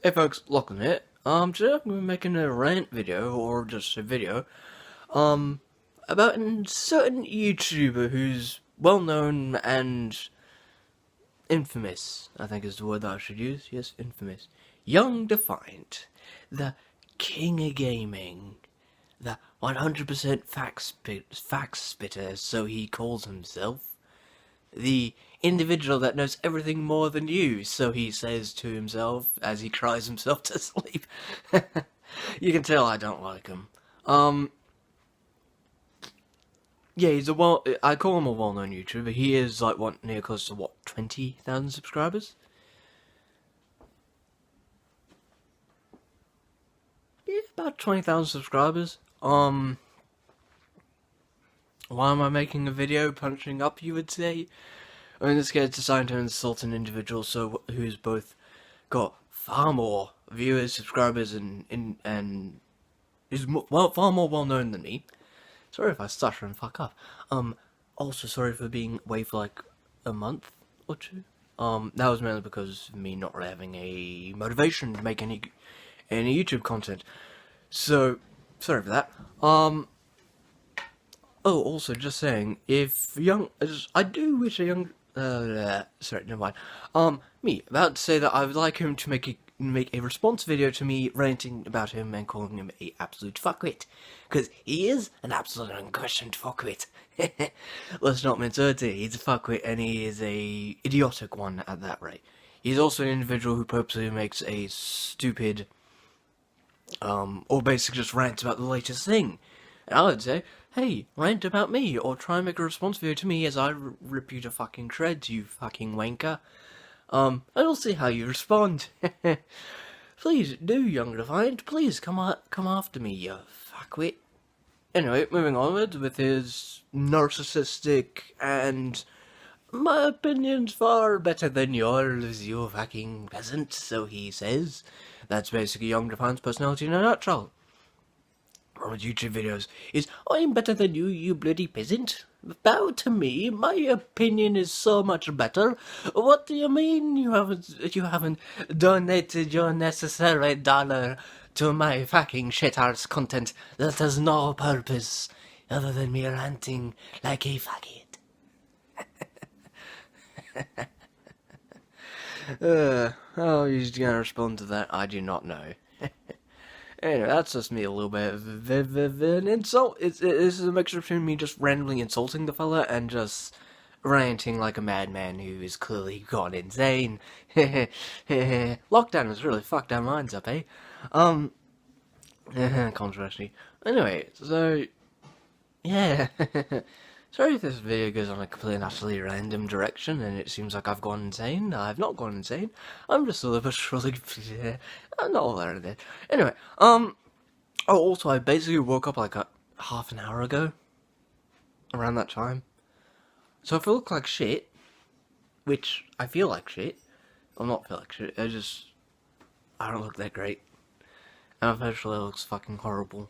Hey folks, Lachlan here. Today I'm going to be making a rant video, or just a video, about a certain YouTuber who's well known and infamous, I think is the word that I should use. Yes, infamous. YoungDefiant, the king of gaming, the 100% fact spitter, so he calls himself. The individual that knows everything more than you, so he says to himself as he cries himself to sleep. You can tell I don't like him. Yeah, I call him a well-known YouTuber. He is like near close to 20,000 subscribers. Yeah, about 20,000 subscribers. Why am I making a video punching up, you would say? In this case, designed to insult an individual who's both got far more viewers, subscribers, and is far more well known than me. Sorry if I stutter and fuck up. Also sorry for being away for like a month or two. That was mainly because of me not really having a motivation to make any YouTube content. So sorry for that. Oh, also, just saying, I do wish a young, sorry, never mind. About to say that I would like him to make a response video to me ranting about him and calling him a absolute fuckwit. Because he is an absolute unquestioned fuckwit. Let's not mince words here, he's a fuckwit and he is a idiotic one at that rate. He's also an individual who purposely makes a stupid, or basically just rants about the latest thing. And I would say, hey, rant about me, or try and make a response video to me as I rip you to fucking shreds, you fucking wanker. And we'll see how you respond. Please do, YoungDefiant, please come after me, you fuckwit. Anyway, moving onward with his narcissistic and my opinion's far better than yours, you fucking peasant, so he says. That's basically YoungDefiant's personality in a nutshell. From his YouTube videos is, I'm better than you, you bloody peasant. Bow to me, my opinion is so much better. What do you mean you haven't donated your necessary dollar to my fucking shit-arse content that has no purpose other than me ranting like a faggot? How he's gonna respond to that, I do not know. Anyway, that's just me a little bit of an insult. This is a mixture between me just randomly insulting the fella and just ranting like a madman who is clearly gone insane. Lockdown has really fucked our minds up, eh? Controversy. Anyway, so, yeah. Sorry if this video goes on a completely and utterly random direction and it seems like I've gone insane. I've not gone insane. I'm just a little bit truly... I'm not all there in it. Anyway, oh, also, I basically woke up like half an hour ago. Around that time. So if I look like shit, which I feel like shit, or not feel like shit, I don't look that great. And my facial hair looks fucking horrible.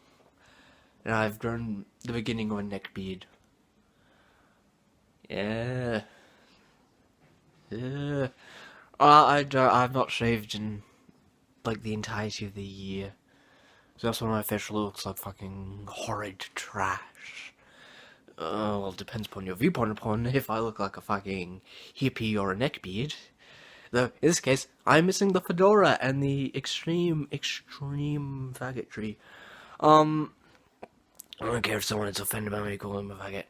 And I've grown the beginning of a neck beard. Yeah. I've not shaved in, like, the entirety of the year. So that's why my facial looks like fucking horrid trash. Well, it depends upon your viewpoint upon if I look like a fucking hippie or a neckbeard. Though, in this case, I'm missing the fedora and the extreme faggotry. I don't care if someone is offended by me calling him a faggot.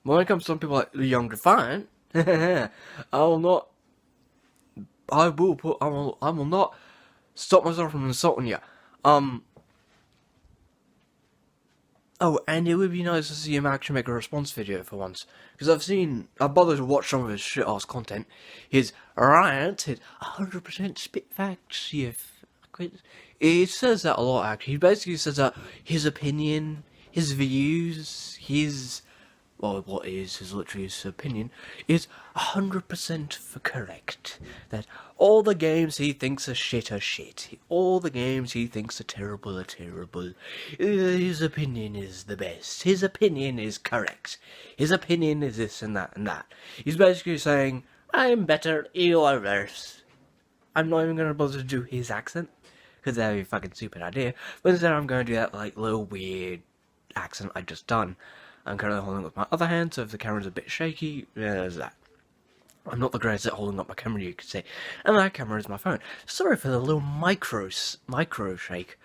When it comes to some people like the YoungDefiant, I will not stop myself from insulting you. Oh, and it would be nice to see him actually make a response video for once. Because I've bothered to watch some of his shit-ass content. His rant, his 100% spit facts, he says that a lot, actually. He basically says that his opinion, his views, what is literally his opinion, is 100% correct. That all the games he thinks are shit. All the games he thinks are terrible are terrible. His opinion is the best. His opinion is correct. His opinion is this and that and that. He's basically saying, I'm better, you are worse. I'm not even going to bother to do his accent, because that'd be a fucking stupid idea, but instead I'm going to do that, like, little weird accent I just done. I'm currently holding up my other hand, so if the camera's a bit shaky, yeah, there's that. I'm not the greatest at holding up my camera, you could say, and that camera is my phone. Sorry for the little micro shake.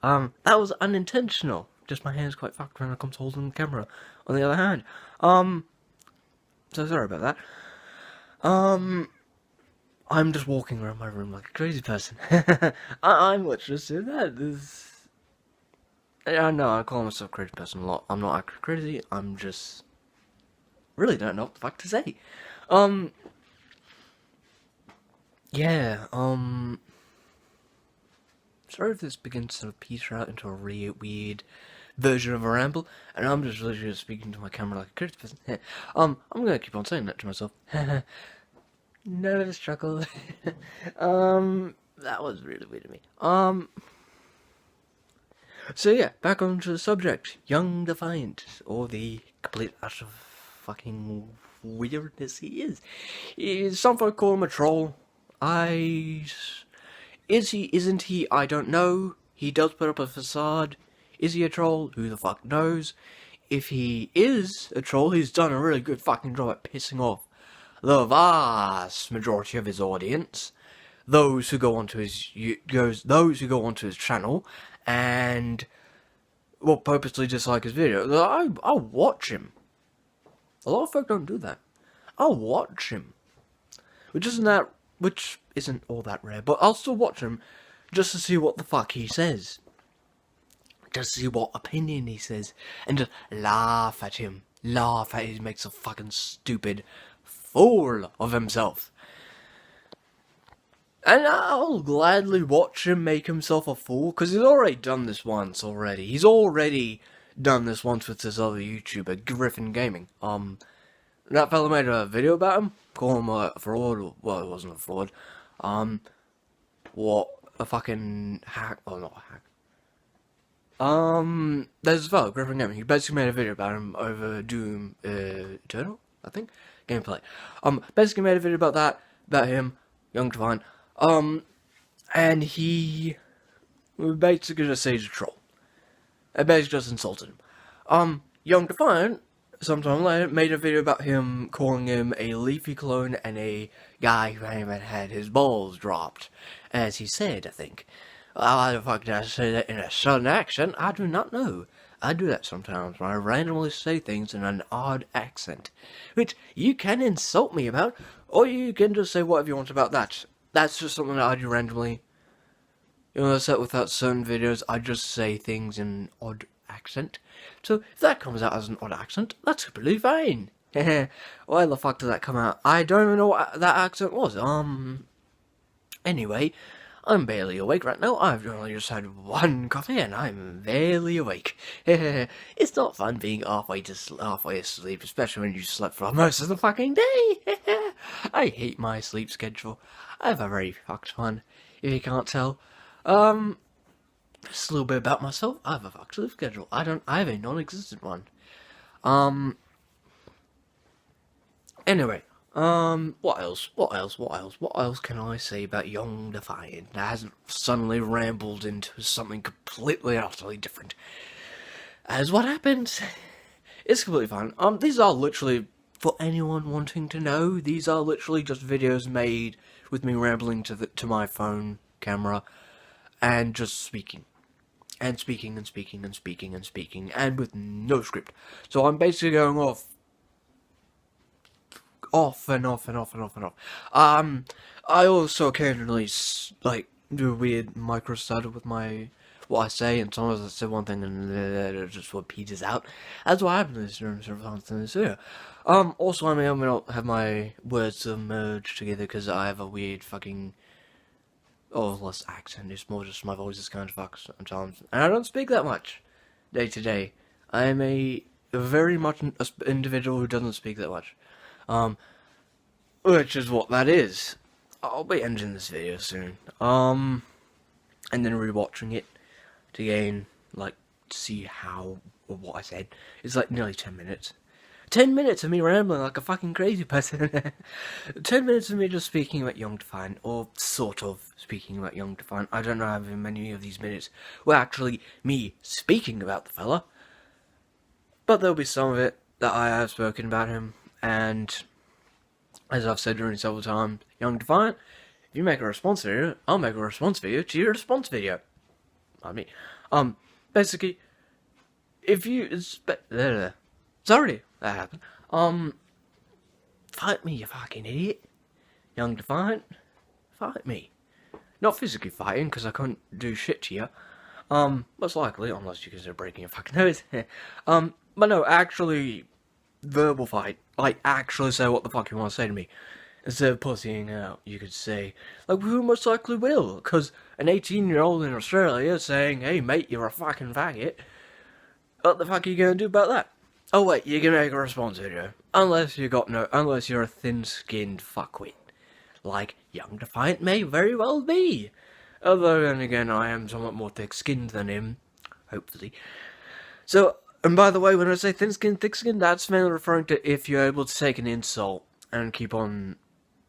That was unintentional. Just my hand's quite fucked when it comes to holding the camera. On the other hand, so sorry about that. I'm just walking around my room like a crazy person. I'm literally just doing that. I know I call myself a crazy person a lot. I'm not actually crazy. I'm just really don't know what the fuck to say. Yeah. Sorry if this begins to peter out into a really weird version of a ramble, and I'm just literally speaking to my camera like a crazy person. I'm gonna keep on saying that to myself. No struggle. That was really weird to me. So yeah, back onto the subject. YoungDefiant, or the complete utter fucking weirdness he is. Some folk call him a troll. Is he, isn't he? I don't know. He does put up a facade. Is he a troll? Who the fuck knows? If he is a troll, he's done a really good fucking job at pissing off the vast majority of his audience. Those who go onto his channel and will purposely dislike his video. I'll watch him. A lot of folk don't do that. I'll watch him, which isn't all that rare. But I'll still watch him just to see what the fuck he says, just to see what opinion he says, and just laugh at him. Laugh at him. He makes a fucking stupid fool of himself. And I'll gladly watch him make himself a fool, because he's already done this once already. He's already done this once with this other YouTuber, Griffin Gaming. That fella made a video about him, call him a fraud. Well, it wasn't a fraud. What a fucking hack. Well, not a hack. There's a fella, Griffin Gaming. He basically made a video about him over Doom Eternal, I think, gameplay. Basically made a video about him, YoungDefiant. And he basically just said he's a troll. I basically just insulted him. YoungDefiant, sometime later, made a video about him, calling him a leafy clone and a guy who hadn't had his balls dropped. As he said, I think. How the fuck did I say that in a southern accent? I do not know. I do that sometimes when I randomly say things in an odd accent, which you can insult me about, or you can just say whatever you want about that. That's just something that I do randomly. You know, that without certain videos, I just say things in an odd accent. So, if that comes out as an odd accent, that's completely fine. Why the fuck did that come out? I don't even know what that accent was. Anyway, I'm barely awake right now. I've only just had one coffee and I'm barely awake. It's not fun being halfway asleep, especially when you slept for most of the fucking day. I hate my sleep schedule. I have a very fucked one, if you can't tell. Just a little bit about myself. I have a fucked sleep schedule. I have a non-existent one. Anyway, what else can I say about YoungDefiant that hasn't suddenly rambled into something completely and utterly different? As what happens, it's completely fine. These are literally, for anyone wanting to know, these are literally just videos made with me rambling to my phone camera, and just speaking. And speaking, and speaking, and speaking, and speaking, and with no script. So I'm basically going off and off. I also occasionally, do a weird micro stutter with what I say, and sometimes I say one thing and it just what peters out. That's what happens in this video. Also, I may or may not have my words merged together because I have a weird fucking less accent. It's more just my voice is kind of fucked sometimes, and I don't speak that much day to day. I am a very much individual who doesn't speak that much. Which is what that is. I'll be ending this video soon. And then rewatching it to gain, to see what I said. It's nearly 10 minutes. 10 minutes of me rambling like a fucking crazy person. 10 minutes of me just speaking about YoungDefiant, or sort of speaking about YoungDefiant. I don't know how many of these minutes were actually me speaking about the fella, but there'll be some of it that I have spoken about him, and as I've said during several times, YoungDefiant, if you make a response video, I'll make a response video to your response video. I mean, basically, if you sorry that happened. Fight me, you fucking idiot. YoungDefiant, fight me. Not physically fighting, because I couldn't do shit to you. Most likely, unless you consider breaking your fucking nose. But no, actually, verbal fight. Like, actually say what the fuck you want to say to me. Instead of pussying out, you could say, like, who most likely will, because an 18-year-old in Australia saying, hey mate, you're a fucking faggot. What the fuck are you gonna do about that? Oh wait, you can make a response video. Unless you're a thin-skinned fuckwit. Like, YoungDefiant may very well be. Although, then again, I am somewhat more thick-skinned than him. Hopefully. So, and by the way, when I say thin-skinned, thick-skinned, that's mainly referring to if you're able to take an insult and keep on,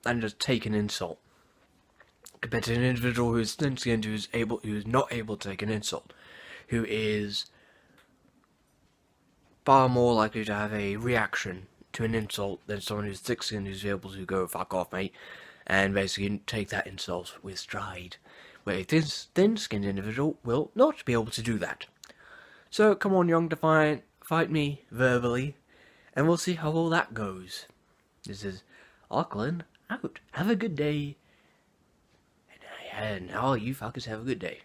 and just take an insult. Compared to an individual who is thin-skinned, who is not able to take an insult. Who is far more likely to have a reaction to an insult than someone who's thick-skinned, who's able to go, fuck off, mate, and basically take that insult with stride. Where a thin-skinned individual will not be able to do that. So, come on, YoungDefiant, fight me verbally, and we'll see how all that goes. This is Auckland out. Have a good day. And all you fuckers have a good day.